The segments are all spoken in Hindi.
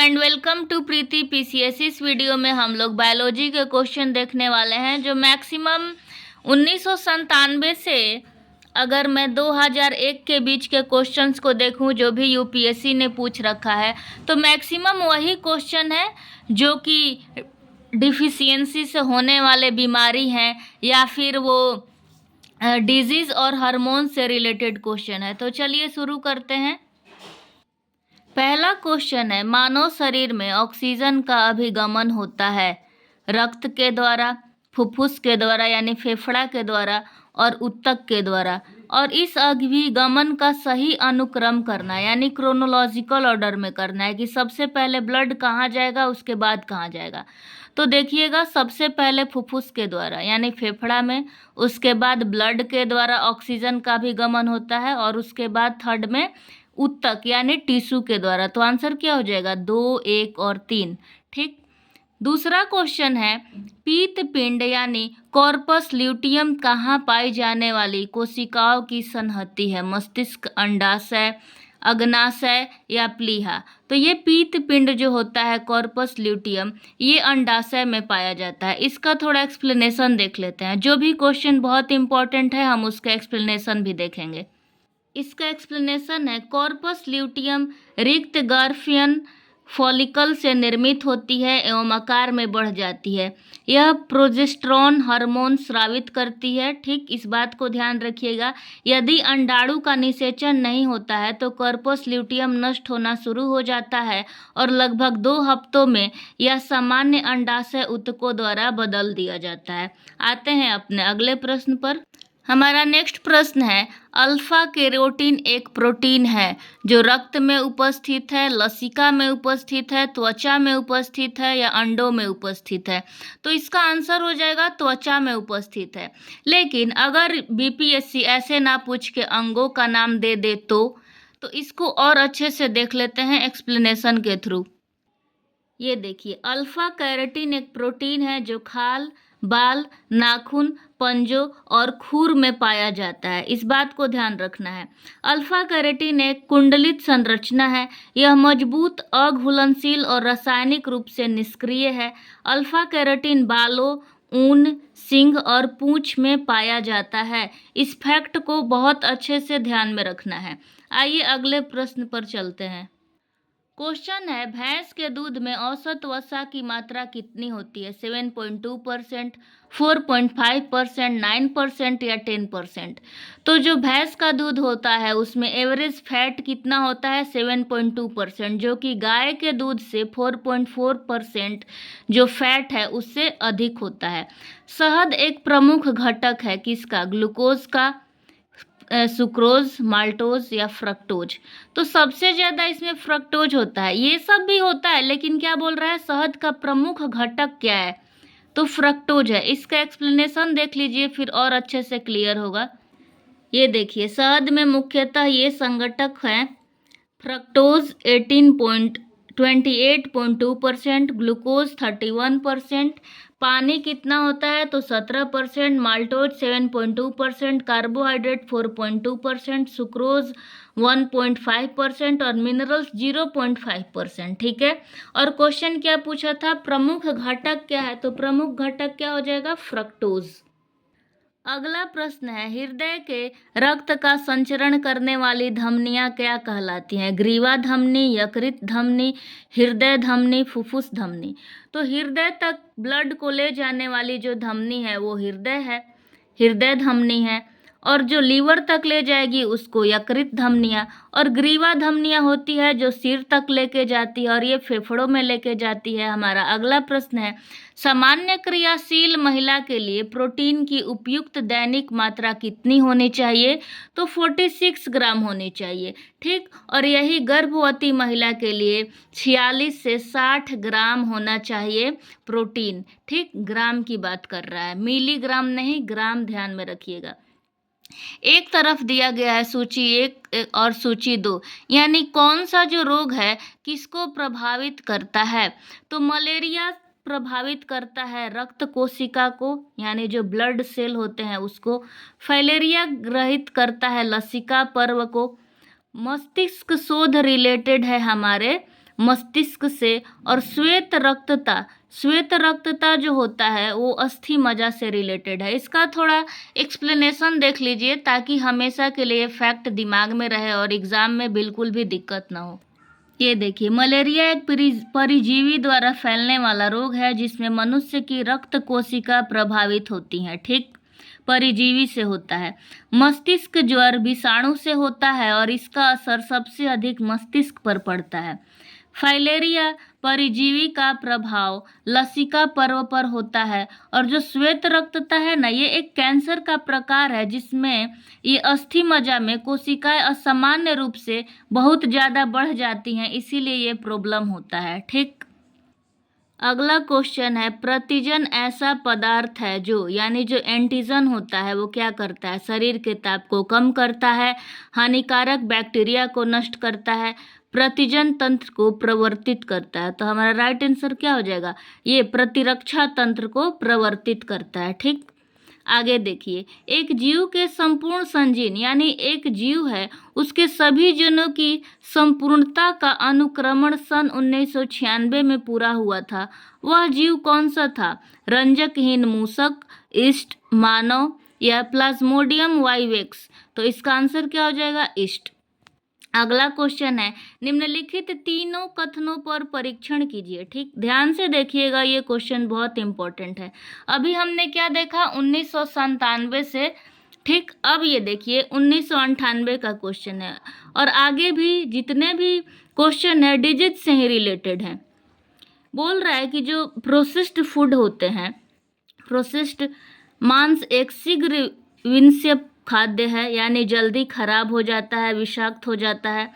And welcome to Preeti PCS. इस वीडियो में हम लोग बायोलॉजी के क्वेश्चन देखने वाले हैं जो मैक्सिमम 1997 से अगर मैं 2001 के बीच के क्वेश्चंस को देखूं जो भी यूपीएससी ने पूछ रखा है तो मैक्सिमम वही क्वेश्चन है जो कि डिफिशियंसी से होने वाले बीमारी हैं या फिर वो डिजीज़ और हार्मोन से रिलेटेड क्वेश्चन है। तो चलिए शुरू करते हैं। पहला क्वेश्चन है, मानव शरीर में ऑक्सीजन का अभिगमन होता है रक्त के द्वारा, फुफ्फुस के द्वारा यानी फेफड़ा के द्वारा और ऊतक के द्वारा, और इस अभिगमन का सही अनुक्रम करना यानी क्रोनोलॉजिकल ऑर्डर में करना है कि सबसे पहले ब्लड कहाँ जाएगा उसके बाद कहाँ जाएगा। तो देखिएगा, सबसे पहले फुफ्फुस के द्वारा यानी फेफड़ा में, उसके बाद ब्लड के द्वारा ऑक्सीजन का अभिगमन होता है और उसके बाद थर्ड में ऊतक यानी टिश्यू के द्वारा। तो आंसर क्या हो जाएगा? 2, 1 और 3। ठीक। दूसरा क्वेश्चन है, पीत पिंड यानी कॉर्पस ल्यूटियम कहाँ पाई जाने वाली कोशिकाओं की संहति है? मस्तिष्क, अंडाशय, अग्नाशय या प्लीहा? तो ये पीत पिंड जो होता है कॉर्पस ल्यूटियम, ये अंडाशय में पाया जाता है। इसका थोड़ा एक्सप्लेनेशन देख लेते हैं। जो भी क्वेश्चन बहुत इंपॉर्टेंट है हम उसका एक्सप्लेनेशन भी देखेंगे। इसका एक्सप्लेनेशन है, कॉर्पस ल्यूटियम रिक्त गार्फियन फॉलिकल से निर्मित होती है एवं आकार में बढ़ जाती है। यह प्रोजेस्टेरोन हार्मोन स्रावित करती है। ठीक, इस बात को ध्यान रखिएगा। यदि अंडाणु का निषेचन नहीं होता है तो कॉर्पस ल्यूटियम नष्ट होना शुरू हो जाता है और लगभग 2 हफ्तों में यह सामान्य अंडाशय ऊतकों द्वारा बदल दिया जाता है। आते हैं अपने अगले प्रश्न पर। हमारा नेक्स्ट प्रश्न है, अल्फा केरोटीन एक प्रोटीन है जो रक्त में उपस्थित है, लसिका में उपस्थित है, त्वचा में उपस्थित है या अंडों में उपस्थित है? तो इसका आंसर हो जाएगा त्वचा में उपस्थित है। लेकिन अगर बीपीएससी ऐसे ना पूछ के अंगों का नाम दे दे तो इसको और अच्छे से देख लेते हैं एक्सप्लेनेशन के थ्रू। ये देखिए, अल्फा कैरोटीन एक प्रोटीन है जो खाल, बाल, नाखून, पंजों और खुर में पाया जाता है। इस बात को ध्यान रखना है। अल्फा कैरोटीन एक कुंडलित संरचना है। यह मजबूत, अघुलनशील और रासायनिक रूप से निष्क्रिय है। अल्फा कैरोटीन बालों, ऊन, सींग और पूंछ में पाया जाता है। इस फैक्ट को बहुत अच्छे से ध्यान में रखना है। आइए अगले प्रश्न पर चलते हैं। क्वेश्चन है, भैंस के दूध में औसत वसा की मात्रा कितनी होती है? 7.2%, 4.5%, 9% या 10%? तो जो भैंस का दूध होता है उसमें एवरेज फैट कितना होता है? 7.2%, जो कि गाय के दूध से 4.4% जो फैट है उससे अधिक होता है। शहद एक प्रमुख घटक है किसका? ग्लूकोज का, सुक्रोज, माल्टोज या फ्रक्टोज? तो सबसे ज़्यादा इसमें फ्रक्टोज होता है। ये सब भी होता है लेकिन क्या बोल रहा है, शहद का प्रमुख घटक क्या है? तो फ्रक्टोज है। इसका एक्सप्लेनेशन देख लीजिए फिर और अच्छे से क्लियर होगा। ये देखिए, शहद में मुख्यतः ये संघटक हैं, फ्रक्टोज 28.2%, ग्लूकोज 31%, पानी कितना होता है? तो 17%, माल्टोज 7.2%, कार्बोहाइड्रेट 4.2%, सुक्रोज 1.5% और मिनरल्स 0.5%। ठीक है। और क्वेश्चन क्या पूछा था? प्रमुख घटक क्या है? तो प्रमुख घटक क्या हो जाएगा? फ्रक्टोज। अगला प्रश्न है, हृदय के रक्त का संचरण करने वाली धमनियां क्या कहलाती हैं? ग्रीवा धमनी, यकृत धमनी, हृदय धमनी, फुफ्फुस धमनी? तो हृदय तक ब्लड को ले जाने वाली जो धमनी है वो हृदय है, हृदय धमनी है। और जो लीवर तक ले जाएगी उसको यकृत धमनियाँ। और ग्रीवा धमनियाँ होती है जो सिर तक लेके जाती है और ये फेफड़ों में लेके जाती है। हमारा अगला प्रश्न है, सामान्य क्रियाशील महिला के लिए प्रोटीन की उपयुक्त दैनिक मात्रा कितनी होनी चाहिए? तो 46 ग्राम होनी चाहिए। ठीक। और यही गर्भवती महिला के लिए 46 से 60 ग्राम होना चाहिए प्रोटीन। ठीक, ग्राम की बात कर रहा है, मिलीग्राम नहीं, ग्राम ध्यान में रखिएगा। एक तरफ दिया गया है सूची 1 और सूची 2, यानी कौन सा जो रोग है किसको प्रभावित करता है? तो मलेरिया प्रभावित करता है रक्त कोशिका को यानी जो ब्लड सेल होते हैं उसको। फाइलेरिया ग्रहित करता है लसिका पर्व को। मस्तिष्क शोध रिलेटेड है हमारे मस्तिष्क से। और श्वेत रक्तता जो होता है वो अस्थि मज्जा से रिलेटेड है। इसका थोड़ा एक्सप्लेनेशन देख लीजिए ताकि हमेशा के लिए फैक्ट दिमाग में रहे और एग्जाम में बिल्कुल भी दिक्कत ना हो। ये देखिए, मलेरिया एक परिजीवी द्वारा फैलने वाला रोग है जिसमें मनुष्य की रक्त कोशिका प्रभावित होती हैं। ठीक, परिजीवी से होता है। मस्तिष्क ज्वर विषाणु से होता है और इसका असर सबसे अधिक मस्तिष्क पर पड़ता है। फाइलेरिया परिजीवी का प्रभाव लसिका पर्व पर होता है। और जो श्वेत रक्तता है ना, ये एक कैंसर का प्रकार है जिसमें ये अस्थि मज्जा में कोशिकाएं असामान्य रूप से बहुत ज़्यादा बढ़ जाती हैं, इसीलिए ये प्रॉब्लम होता है। ठीक, अगला क्वेश्चन है, प्रतिजन ऐसा पदार्थ है जो यानी जो एंटीजन होता है वो क्या करता है? शरीर के ताप को कम करता है, हानिकारक बैक्टीरिया को नष्ट करता है, प्रतिजन तंत्र को प्रवर्तित करता है। तो हमारा राइट आंसर क्या हो जाएगा? ये प्रतिरक्षा तंत्र को प्रवर्तित करता है। ठीक, आगे देखिए, एक जीव के संपूर्ण संजीन यानी एक जीव है, उसके सभी जीनों की संपूर्णता का अनुक्रमण सन 1996 में पूरा हुआ था। वह जीव कौन सा था? रंजकहीन मूषक, ईस्ट, मानव या प्लाज्मोडियम वाइवेक्स। तो इसका आंसर क्या हो जाएगा? ईस्ट। अगला क्वेश्चन है, निम्नलिखित तीनों कथनों पर परीक्षण कीजिए। ठीक, ध्यान से देखिएगा, ये क्वेश्चन बहुत इंपॉर्टेंट है। अभी हमने क्या देखा? 1997 से। ठीक, अब ये देखिए 1998 का क्वेश्चन है और आगे भी जितने भी क्वेश्चन है डिजिट से ही रिलेटेड हैं। बोल रहा है कि जो प्रोसेस्ड फूड होते हैं, प्रोसेस्ड मांस एक शीघ्र विनष्य खाद्य है, यानी जल्दी खराब हो जाता है, विषाक्त हो जाता है।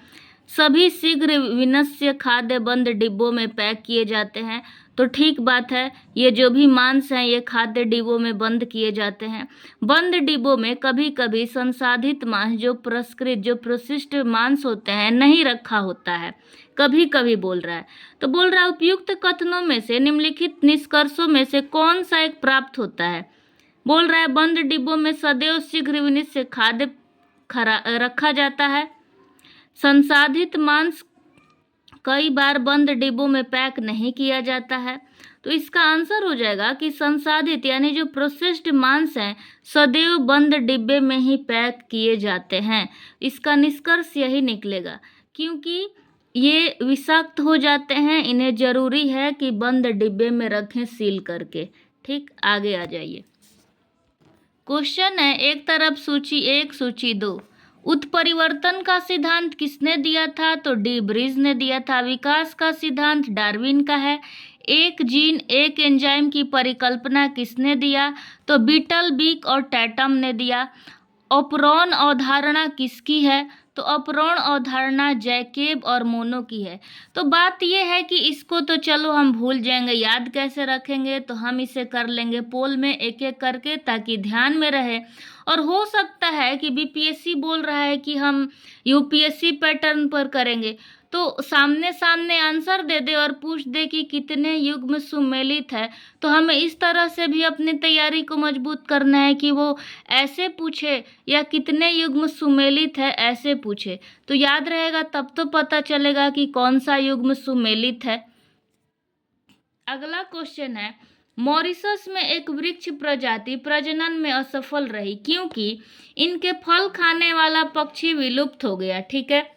सभी शीघ्र विनष्य खाद्य बंद डिब्बों में पैक किए जाते हैं। तो ठीक बात है, ये जो भी मांस हैं ये खाद्य डिब्बों में बंद किए जाते हैं। बंद डिब्बों में कभी कभी संसाधित मांस जो प्रोसेस्ड मांस होते हैं नहीं रखा होता है, कभी कभी बोल रहा है। तो बोल रहा है उपयुक्त कथनों में से निम्नलिखित निष्कर्षों में से कौन सा एक प्राप्त होता है? बोल रहा है बंद डिब्बों में सदैव शीघ्र विनष्य खाद्य रखा जाता है। संसाधित मांस कई बार बंद डिब्बों में पैक नहीं किया जाता है। तो इसका आंसर हो जाएगा कि संसाधित यानी जो प्रोसेस्ड मांस हैं सदैव बंद डिब्बे में ही पैक किए जाते हैं। इसका निष्कर्ष यही निकलेगा, क्योंकि ये विषाक्त हो जाते हैं, इन्हें जरूरी है कि बंद डिब्बे में रखें सील करके। ठीक, आगे आ जाइए। क्वेश्चन है, एक तरफ सूची 1 सूची 2। उत्परिवर्तन का सिद्धांत किसने दिया था? तो डी ब्रीज ने दिया था। विकास का सिद्धांत डार्विन का है। एक जीन एक एंजाइम की परिकल्पना किसने दिया? तो बीटल बीक और टैटम ने दिया। अपरोन अवधारणा किसकी है? तो अपरोन अवधारणा जैकेब और मोनो की है। तो बात यह है कि इसको तो चलो हम भूल जाएंगे, याद कैसे रखेंगे? तो हम इसे कर लेंगे पोल में एक एक करके ताकि ध्यान में रहे। और हो सकता है कि बीपीएससी बोल रहा है कि हम यूपीएससी पैटर्न पर करेंगे, तो सामने सामने आंसर दे दे और पूछ दे कि कितने युग्म सुमेलित है। तो हमें इस तरह से भी अपनी तैयारी को मजबूत करना है कि वो ऐसे पूछे या कितने युग्म सुमेलित है ऐसे पूछे, तो याद रहेगा, तब तो पता चलेगा कि कौन सा युग्म सुमेलित है। अगला क्वेश्चन है, मॉरिशस में एक वृक्ष प्रजाति प्रजनन में असफल रही क्योंकि इनके फल खाने वाला पक्षी विलुप्त हो गया। ठीक है,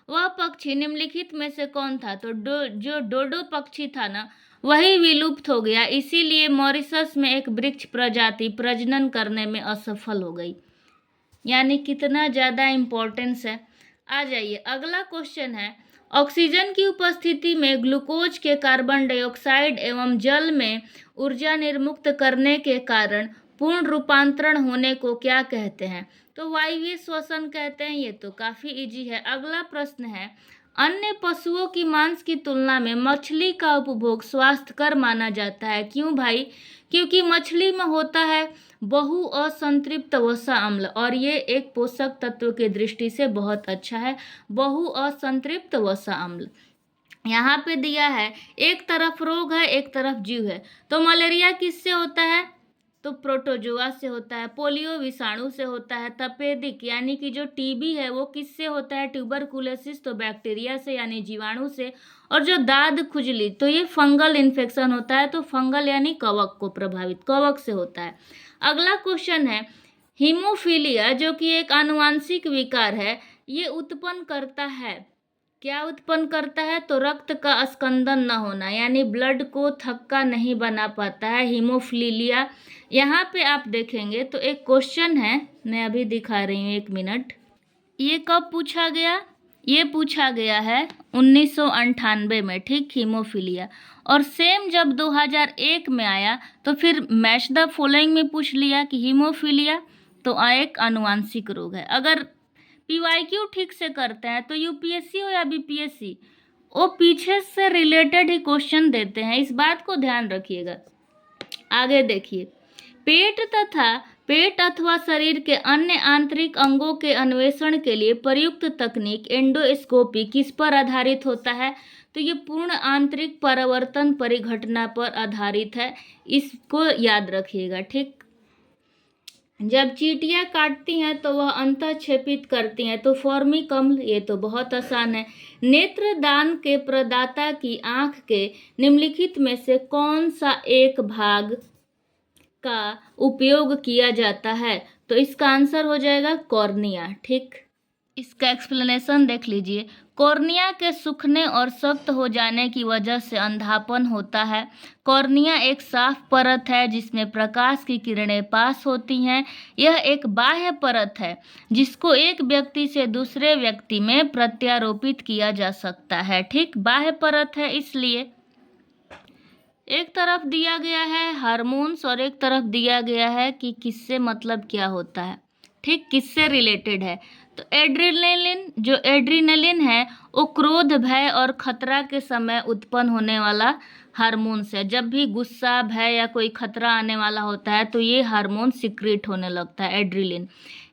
वह पक्षी निम्नलिखित में से कौन था? तो जो डोडो पक्षी था ना, वही विलुप्त हो गया, इसीलिए मॉरिशस में एक वृक्ष प्रजाति प्रजनन करने में असफल हो गई। यानी कितना ज़्यादा इम्पोर्टेंस है। आ जाइए, अगला क्वेश्चन है, ऑक्सीजन की उपस्थिति में ग्लूकोज के कार्बन डाइऑक्साइड एवं जल में ऊर्जा निर्मुक्त करने के कारण पूर्ण रूपांतरण होने को क्या कहते हैं? तो वायवीय श्वसन कहते हैं। ये तो काफ़ी इजी है। अगला प्रश्न है, अन्य पशुओं की मांस की तुलना में मछली का उपभोग स्वास्थ्यकर माना जाता है। क्यों भाई? क्योंकि मछली में होता है बहु असंतृप्त वसा अम्ल, और ये एक पोषक तत्व के दृष्टि से बहुत अच्छा है, बहु असंतृप्त वसा अम्ल। यहाँ पे दिया है एक तरफ रोग है एक तरफ जीव है, तो मलेरिया किससे होता है? तो प्रोटोजोआ से होता है। पोलियो विषाणु से होता है। तपेदिक यानी कि जो टीबी है वो किससे होता है? ट्यूबरकुलोसिस तो बैक्टीरिया से यानी जीवाणु से। और जो दाद खुजली तो ये फंगल इन्फेक्शन होता है, तो फंगल यानी कवक को प्रभावित, कवक से होता है। अगला क्वेश्चन है, हीमोफीलिया जो कि एक आनुवांशिक विकार है, ये उत्पन्न करता है, क्या उत्पन्न करता है? तो रक्त का स्कंदन न होना, यानी ब्लड को थक्का नहीं बना पाता है हीमोफीलिया। यहाँ पे आप देखेंगे तो एक क्वेश्चन है, मैं अभी दिखा रही हूँ, 1 मिनट। ये कब पूछा गया? ये पूछा गया है 1998 में, ठीक, हीमोफीलिया। और सेम जब 2001 में आया तो फिर मैच द फॉलोइंग में पूछ लिया कि हीमोफीलिया तो एक आनुवांशिक रोग है। अगर पीवाईक्यू ठीक से करते हैं तो यूपीएससी हो या बीपीएससी, वो पीछे से रिलेटेड ही क्वेश्चन देते हैं, इस बात को ध्यान रखिएगा। आगे देखिए, पेट अथवा शरीर के अन्य आंतरिक अंगों के अन्वेषण के लिए प्रयुक्त तकनीक एंडोस्कोपी किस पर आधारित होता है? तो ये पूर्ण आंतरिक परावर्तन परिघटना पर आधारित है, इसको याद रखिएगा, ठीक। जब चींटियां काटती हैं तो वह अंतःक्षेपित करती हैं, तो फॉर्मिकम्ल, ये तो बहुत आसान है। नेत्रदान के प्रदाता की आंख के निम्नलिखित में से कौन सा एक भाग का उपयोग किया जाता है? तो इसका आंसर हो जाएगा कॉर्निया, ठीक। इसका एक्सप्लेनेशन देख लीजिए। कॉर्निया के सूखने और सख्त हो जाने की वजह से अंधापन होता है। कॉर्निया एक साफ परत है जिसमें प्रकाश की किरणें पास होती हैं। यह एक बाह्य परत है जिसको एक व्यक्ति से दूसरे व्यक्ति में प्रत्यारोपित किया जा सकता है, ठीक, बाह्य परत है। इसलिए एक तरफ दिया गया है हार्मोन्स और एक तरफ दिया गया है कि किससे मतलब क्या होता है, ठीक, किससे रिलेटेड है। तो एड्रीनलिन है वो क्रोध, भय और खतरा के समय उत्पन्न होने वाला हार्मोन्स है। जब भी गुस्सा, भय या कोई खतरा आने वाला होता है तो ये हार्मोन सिक्रीट होने लगता है, एड्रिलिन।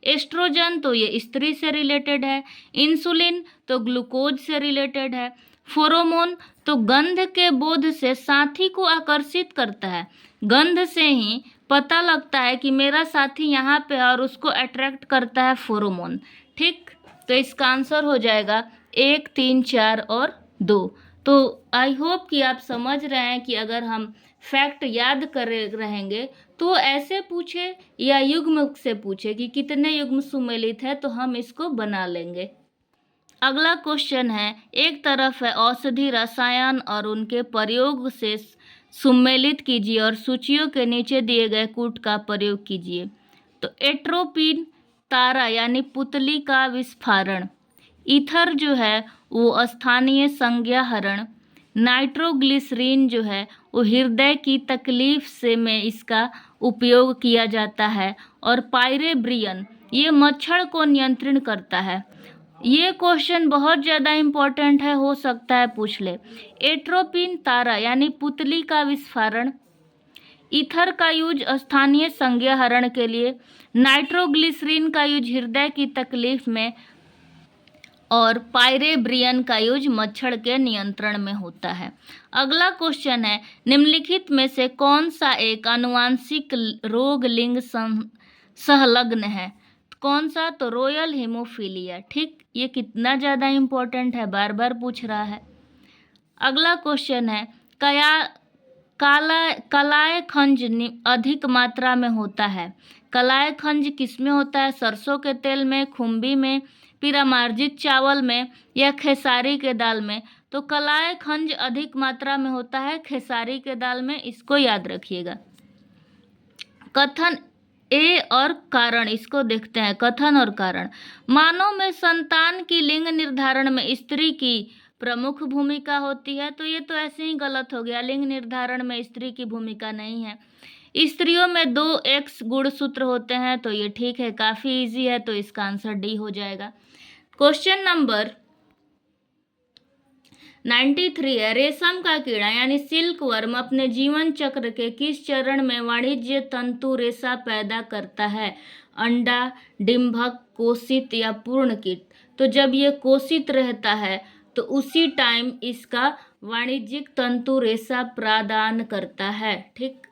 एस्ट्रोजन तो ये स्त्री से रिलेटेड है। इंसुलिन तो ग्लूकोज से रिलेटेड है। फेरोमोन तो गंध के बोध से साथी को आकर्षित करता है। गंध से ही पता लगता है कि मेरा साथी यहाँ पे है और उसको अट्रैक्ट करता है फेरोमोन, ठीक। तो इसका आंसर हो जाएगा 1, 3, 4 और 2। तो आई होप कि आप समझ रहे हैं कि अगर हम फैक्ट याद कर रहेंगे तो ऐसे पूछे या युग्म से पूछे कि कितने युग्म सुमेलित है, तो हम इसको बना लेंगे। अगला क्वेश्चन है, एक तरफ है औषधि रसायन और उनके प्रयोग से सुमेलित कीजिए और सूचियों के नीचे दिए गए कूट का प्रयोग कीजिए। तो एट्रोपिन तारा यानी पुतली का विस्फारण, ईथर जो है वो स्थानीय संज्ञाहरण, नाइट्रोग्लिसरीन जो है वो हृदय की तकलीफ से में इसका उपयोग किया जाता है, और पायरेब्रियन ये मच्छर को नियंत्रण करता है। ये क्वेश्चन बहुत ज़्यादा इम्पोर्टेंट है, हो सकता है पूछ ले। एट्रोपिन तारा यानी पुतली का विस्फारण, ईथर का यूज स्थानीय संज्ञाहरण के लिए, नाइट्रोग्लिसरीन का यूज हृदय की तकलीफ में, और पायरेब्रियन का यूज मच्छर के नियंत्रण में होता है। अगला क्वेश्चन है, निम्नलिखित में से कौन सा एक आनुवांशिक रोग लिंग संलग्न है? कौन सा? तो रॉयल हेमोफीलिया, ठीक। ये कितना ज़्यादा इम्पोर्टेंट है, बार बार पूछ रहा है। अगला क्वेश्चन है, कलाय खंज अधिक मात्रा में होता है। कलाय खंज किस में होता है? सरसों के तेल में, खुम्बी में, पिरामार्जित चावल में या खेसारी के दाल में? तो कलाय खंज अधिक मात्रा में होता है खेसारी के दाल में, इसको याद रखिएगा। कथन ए और कारण, इसको देखते हैं, कथन और कारण। मानव में संतान की लिंग निर्धारण में स्त्री की प्रमुख भूमिका होती है। तो ये तो ऐसे ही गलत हो गया, लिंग निर्धारण में स्त्री की भूमिका नहीं है। स्त्रियों में 2 X गुणसूत्र होते हैं, तो ये ठीक है, काफ़ी इजी है, तो इसका आंसर डी हो जाएगा। क्वेश्चन नंबर 93 है, रेशम का कीड़ा यानी सिल्क वर्म अपने जीवन चक्र के किस चरण में वाणिज्य तंतु रेशा पैदा करता है? अंडा, डिंभक, कोशित या पूर्ण कीट? तो जब ये कोशित रहता है तो उसी टाइम इसका वाणिज्यिक तंतु रेशा प्रदान करता है, ठीक।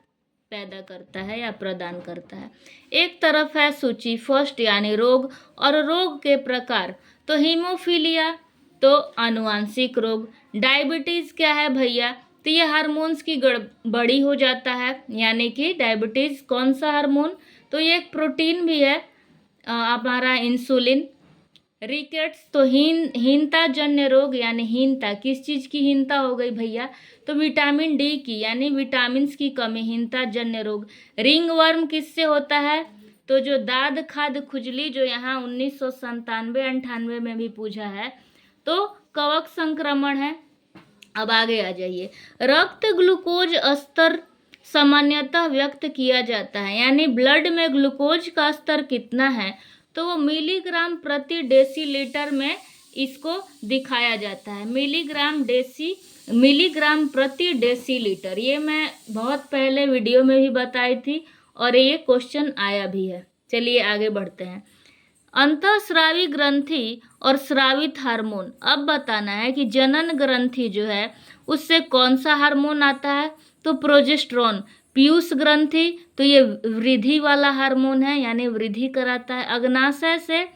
पैदा करता है या प्रदान करता है। एक तरफ है सूची फर्स्ट यानी रोग और रोग के प्रकार, तो हीमोफीलिया तो आनुवांशिक रोग, डायबिटीज क्या है भैया, तो ये हार्मोन्स की गड़बड़ी हो जाता है, यानी कि डायबिटीज कौन सा हार्मोन, तो ये एक प्रोटीन भी है हमारा इंसुलिन। रिकेट्स तो हीनता जन्य रोग, यानी हीनता किस चीज की हीनता हो गई भैया, तो विटामिन डी की, यानी विटामिन की कमी, हीनता जन्य रोग। रिंग वर्म किससे होता है, तो जो दाद खाद खुजली जो यहाँ 1997-98 में भी पूछा है, तो कवक संक्रमण है। अब आगे आ जाइए। रक्त ग्लूकोज स्तर सामान्यतः व्यक्त किया जाता है, यानी ब्लड में ग्लूकोज का स्तर कितना है, तो वो मिलीग्राम प्रति डेसीलीटर में इसको दिखाया जाता है। मिलीग्राम प्रति डेसीलीटर, ये मैं बहुत पहले वीडियो में भी बताई थी और ये क्वेश्चन आया भी है। चलिए आगे बढ़ते हैं। अंतःस्रावी ग्रंथि और स्रावित हार्मोन, अब बताना है कि जनन ग्रंथि जो है उससे कौन सा हार्मोन आता है, तो प्रोजेस्टेरोन। पीयूष ग्रंथि तो ये वृद्धि वाला हार्मोन है, यानी वृद्धि कराता है। अग्नाशय से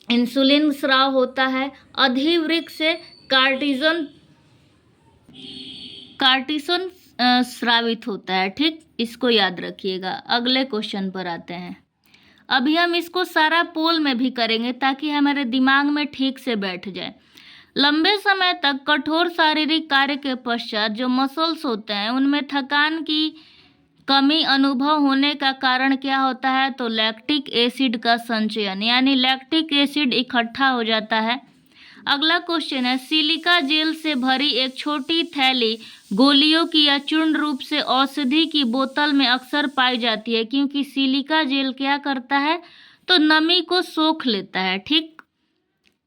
इंसुलिन स्राव होता है। अधिवृक्क से कार्टिसोन स्रावित होता है। ठीक, इसको याद रखिएगा। अगले क्वेश्चन पर आते हैं। अभी हम इसको सारा पोल में भी करेंगे ताकि हमारे दिमाग में ठीक से बैठ जाए। लंबे समय तक कठोर शारीरिक कार्य के पश्चात जो मसल्स होते हैं उनमें थकान की कमी अनुभव होने का कारण क्या होता है, तो लैक्टिक एसिड का संचयन, यानी लैक्टिक एसिड इकट्ठा हो जाता है। अगला क्वेश्चन है, सिलिका जेल से भरी एक छोटी थैली गोलियों की या चूर्ण रूप से औषधि की बोतल में अक्सर पाई जाती है, क्योंकि सिलिका जेल क्या करता है, तो नमी को सोख लेता है। ठीक,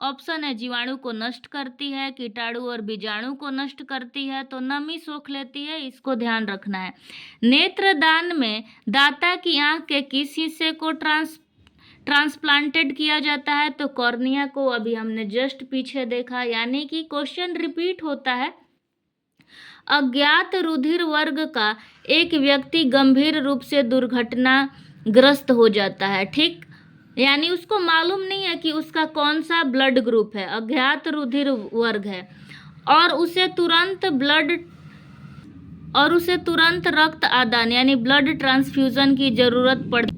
ऑप्शन है जीवाणु को नष्ट करती है, कीटाणु और बीजाणु को नष्ट करती है, तो नमी सोख लेती है, इसको ध्यान रखना है। नेत्रदान में दाता की आंख के किस हिस्से को ट्रांसप्लांटेड किया जाता है, तो कॉर्निया को। अभी हमने जस्ट पीछे देखा, यानी कि क्वेश्चन रिपीट होता है। अज्ञात रुधिर वर्ग का एक व्यक्ति गंभीर रूप से दुर्घटनाग्रस्त हो जाता है। ठीक, यानी उसको मालूम नहीं है कि उसका कौन सा ब्लड ग्रुप है, अज्ञात रुधिर वर्ग है, और उसे तुरंत रक्त आदान यानी ब्लड ट्रांसफ्यूजन की जरूरत पड़ती।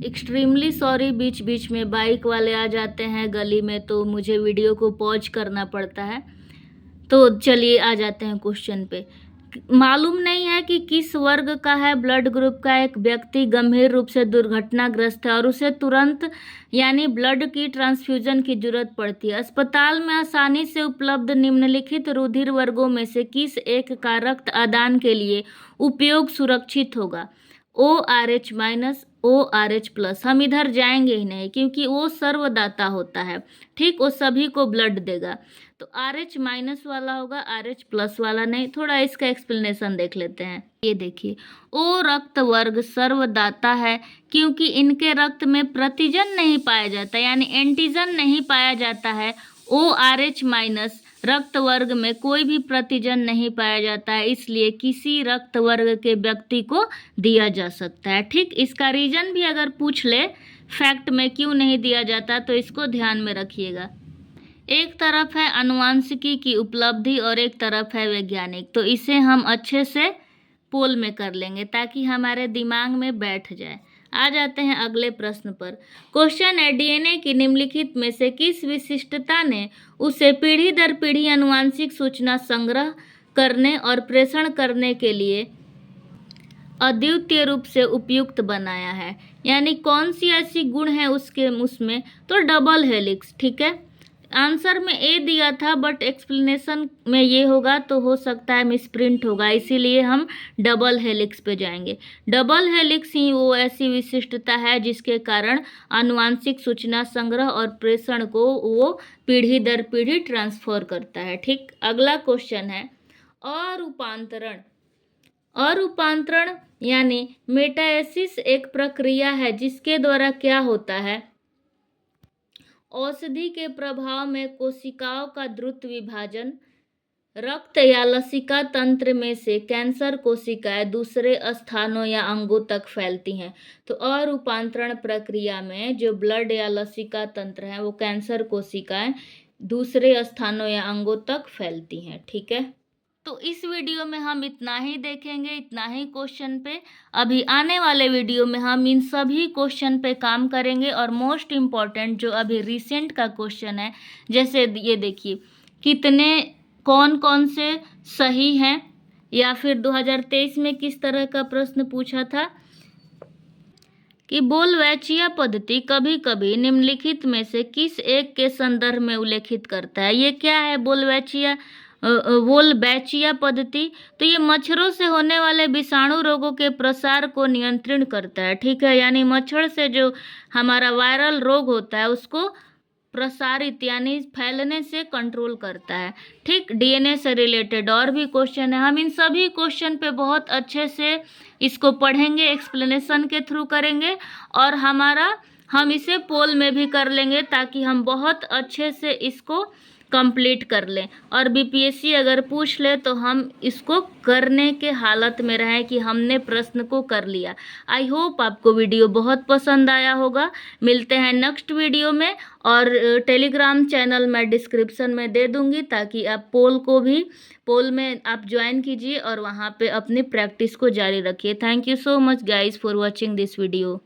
एक्सट्रीमली सॉरी, बीच बीच में बाइक वाले आ जाते हैं गली में, तो मुझे वीडियो को पॉज करना पड़ता है। तो चलिए आ जाते हैं क्वेश्चन पे। मालूम नहीं है कि किस वर्ग का है ब्लड ग्रुप का एक व्यक्ति गंभीर रूप से दुर्घटनाग्रस्त है और उसे तुरंत यानी ब्लड की ट्रांसफ्यूजन की जरूरत पड़ती है। अस्पताल में आसानी से उपलब्ध निम्नलिखित रुधिर वर्गों में से किस एक का रक्त आदान के लिए उपयोग सुरक्षित होगा? ORH minus, ORH plus. हम इधर जाएंगे ही नहीं क्योंकि वो सर्वदाता होता है। ठीक, वो सभी को ब्लड देगा, तो RH माइनस वाला होगा, RH प्लस वाला नहीं। थोड़ा इसका एक्सप्लेनेशन देख लेते हैं। ये देखिए, O रक्त वर्ग सर्वदाता है क्योंकि इनके रक्त में प्रतिजन नहीं पाया जाता, यानी एंटीजन नहीं पाया जाता है। ORH माइनस रक्त वर्ग में कोई भी प्रतिजन नहीं पाया जाता है, इसलिए किसी रक्त वर्ग के व्यक्ति को दिया जा सकता है। ठीक, इसका रीजन भी अगर पूछ ले फैक्ट में क्यों नहीं दिया जाता, तो इसको ध्यान में रखिएगा। एक तरफ है आनुवांशिकी की उपलब्धि और एक तरफ है वैज्ञानिक, तो इसे हम अच्छे से पोल में कर लेंगे ताकि हमारे दिमाग में बैठ जाए। आ जाते हैं अगले प्रश्न पर। क्वेश्चन है, डीएनए की निम्नलिखित में से किस विशिष्टता ने उसे पीढ़ी दर पीढ़ी आनुवांशिक सूचना संग्रह करने और प्रेषण करने के लिए अद्वितीय रूप से उपयुक्त बनाया है, यानी कौन सी ऐसी गुण है उसमें, तो डबल हेलिक्स। ठीक है, आंसर में ए दिया था बट एक्सप्लेनेशन में ये होगा, तो हो सकता है मिसप्रिंट होगा, इसीलिए हम डबल हेलिक्स पे जाएंगे। डबल हेलिक्स ही वो ऐसी विशिष्टता है जिसके कारण आनुवांशिक सूचना संग्रह और प्रेषण को वो पीढ़ी दर पीढ़ी ट्रांसफर करता है। ठीक, अगला क्वेश्चन है, अरूपांतरण यानी मेटाएसिस एक प्रक्रिया है जिसके द्वारा क्या होता है? औषधि के प्रभाव में कोशिकाओं का द्रुत विभाजन, रक्त या लसिका तंत्र में से कैंसर कोशिकाएं दूसरे स्थानों या अंगों तक फैलती हैं। तो अरूपांतरण प्रक्रिया में जो ब्लड या लसिका तंत्र है वो कैंसर कोशिकाएं दूसरे स्थानों या अंगों तक फैलती हैं। ठीक है, तो इस वीडियो में हम इतना ही देखेंगे, इतना ही क्वेश्चन पे। अभी आने वाले वीडियो में हम इन सभी क्वेश्चन पे काम करेंगे और मोस्ट इम्पॉर्टेंट जो अभी रिसेंट का क्वेश्चन है, जैसे ये देखिए कितने कौन कौन से सही हैं, या फिर 2023 में किस तरह का प्रश्न पूछा था कि बोलवैचिया पद्धति कभी कभी निम्नलिखित में से किस एक के संदर्भ में उल्लेखित करता है। ये क्या है वोल्वैचिया पद्धति? तो ये मच्छरों से होने वाले विषाणु रोगों के प्रसार को नियंत्रण करता है। ठीक है, यानी मच्छर से जो हमारा वायरल रोग होता है उसको प्रसारित यानी फैलने से कंट्रोल करता है। ठीक, डीएनए से रिलेटेड और भी क्वेश्चन है, हम इन सभी क्वेश्चन पे बहुत अच्छे से इसको पढ़ेंगे, एक्सप्लेनेशन के थ्रू करेंगे और हम इसे पोल में भी कर लेंगे ताकि हम बहुत अच्छे से इसको कंप्लीट कर लें और बीपीएससी अगर पूछ ले तो हम इसको करने के हालत में रहें कि हमने प्रश्न को कर लिया। आई होप आपको वीडियो बहुत पसंद आया होगा। मिलते हैं नेक्स्ट वीडियो में और टेलीग्राम चैनल मैं डिस्क्रिप्शन में दे दूंगी ताकि आप पोल में आप ज्वाइन कीजिए और वहाँ पे अपनी प्रैक्टिस को जारी रखिए। Thank you so much guys for watching this video.